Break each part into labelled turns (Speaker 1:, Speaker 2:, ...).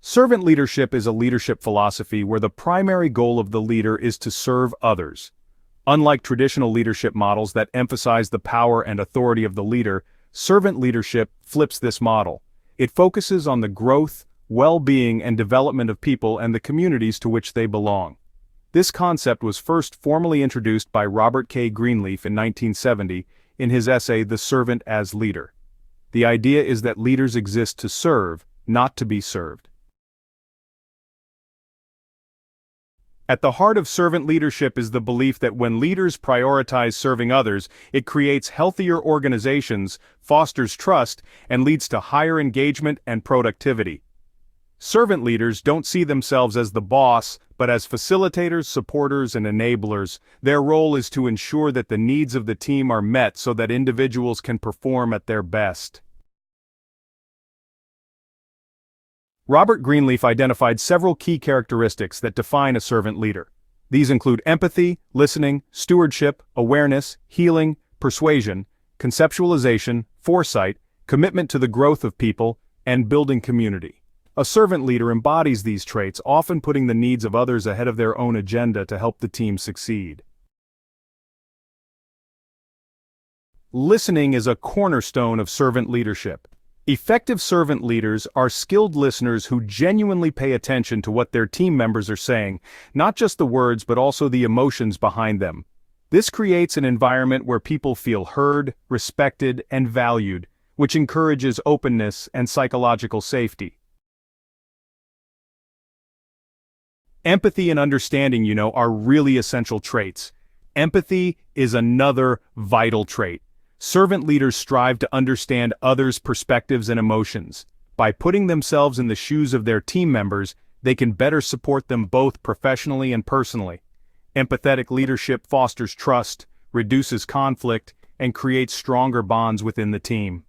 Speaker 1: Servant leadership is a leadership philosophy where the primary goal of the leader is to serve others. Unlike traditional leadership models that emphasize the power and authority of the leader, servant leadership flips this model. It focuses on the growth, well-being, and development of people and the communities to which they belong. This concept was first formally introduced by Robert K. Greenleaf in 1970 in his essay The Servant as Leader. The idea is that leaders exist to serve, not to be served. At the heart of servant leadership is the belief that when leaders prioritize serving others, it creates healthier organizations, fosters trust, and leads to higher engagement and productivity. Servant leaders don't see themselves as the boss, but as facilitators, supporters, and enablers. Their role is to ensure that the needs of the team are met so that individuals can perform at their best. Robert Greenleaf identified several key characteristics that define a servant leader. These include empathy, listening, stewardship, awareness, healing, persuasion, conceptualization, foresight, commitment to the growth of people, and building community. A servant leader embodies these traits, often putting the needs of others ahead of their own agenda to help the team succeed. Listening is a cornerstone of servant leadership. Effective servant leaders are skilled listeners who genuinely pay attention to what their team members are saying, not just the words but also the emotions behind them. This creates an environment where people feel heard, respected, and valued, which encourages openness and psychological safety. Empathy and understanding, are really essential traits. Empathy is another vital trait. Servant leaders strive to understand others' perspectives and emotions. By putting themselves in the shoes of their team members, they can better support them both professionally and personally. Empathetic leadership fosters trust, reduces conflict, and creates stronger bonds within the team.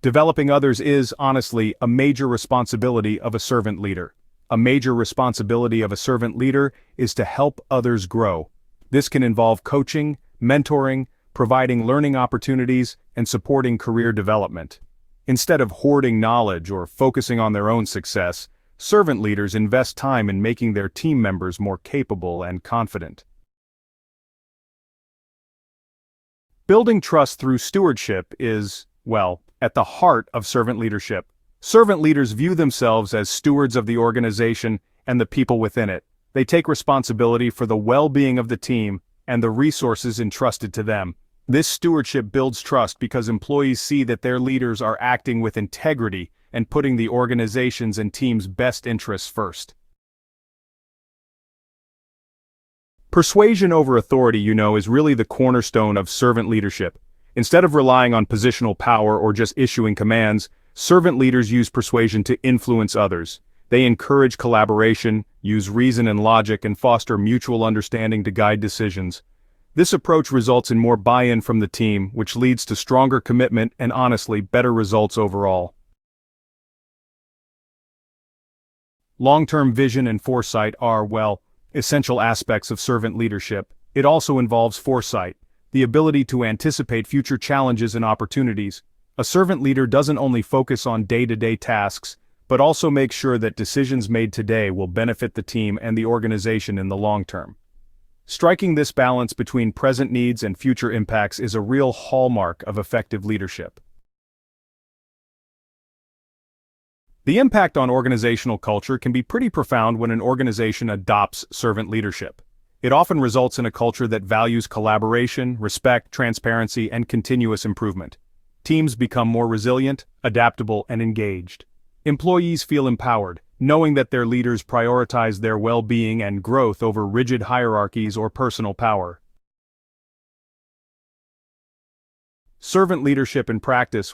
Speaker 1: Developing others is, honestly, a major responsibility of a servant leader. A major responsibility of a servant leader is to help others grow. This can involve coaching, mentoring, providing learning opportunities, and supporting career development. Instead of hoarding knowledge or focusing on their own success, servant leaders invest time in making their team members more capable and confident. Building trust through stewardship is, at the heart of servant leadership. Servant leaders view themselves as stewards of the organization and the people within it. They take responsibility for the well-being of the team and the resources entrusted to them. This stewardship builds trust because employees see that their leaders are acting with integrity and putting the organization's and team's best interests first. Persuasion over authority, is really the cornerstone of servant leadership. Instead of relying on positional power or just issuing commands, servant leaders use persuasion to influence others. They encourage collaboration, use reason and logic, and foster mutual understanding to guide decisions. This approach results in more buy-in from the team, which leads to stronger commitment and, honestly, better results overall. Long-term vision and foresight are, essential aspects of servant leadership. It also involves foresight, the ability to anticipate future challenges and opportunities. A servant leader doesn't only focus on day-to-day tasks, but also make sure that decisions made today will benefit the team and the organization in the long term. Striking this balance between present needs and future impacts is a real hallmark of effective leadership. The impact on organizational culture can be pretty profound when an organization adopts servant leadership. It often results in a culture that values collaboration, respect, transparency, and continuous improvement. Teams become more resilient, adaptable, and engaged. Employees feel empowered, knowing that their leaders prioritize their well-being and growth over rigid hierarchies or personal power. Servant leadership in practice,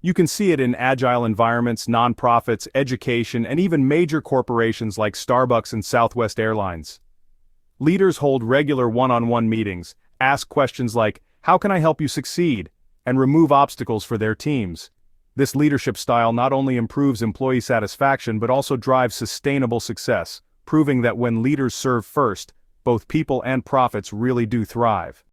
Speaker 1: you can see it in agile environments, nonprofits, education, and even major corporations like Starbucks and Southwest Airlines. Leaders hold regular one-on-one meetings, ask questions like, "How can I help you succeed?" and remove obstacles for their teams. This leadership style not only improves employee satisfaction but also drives sustainable success, proving that when leaders serve first, both people and profits really do thrive.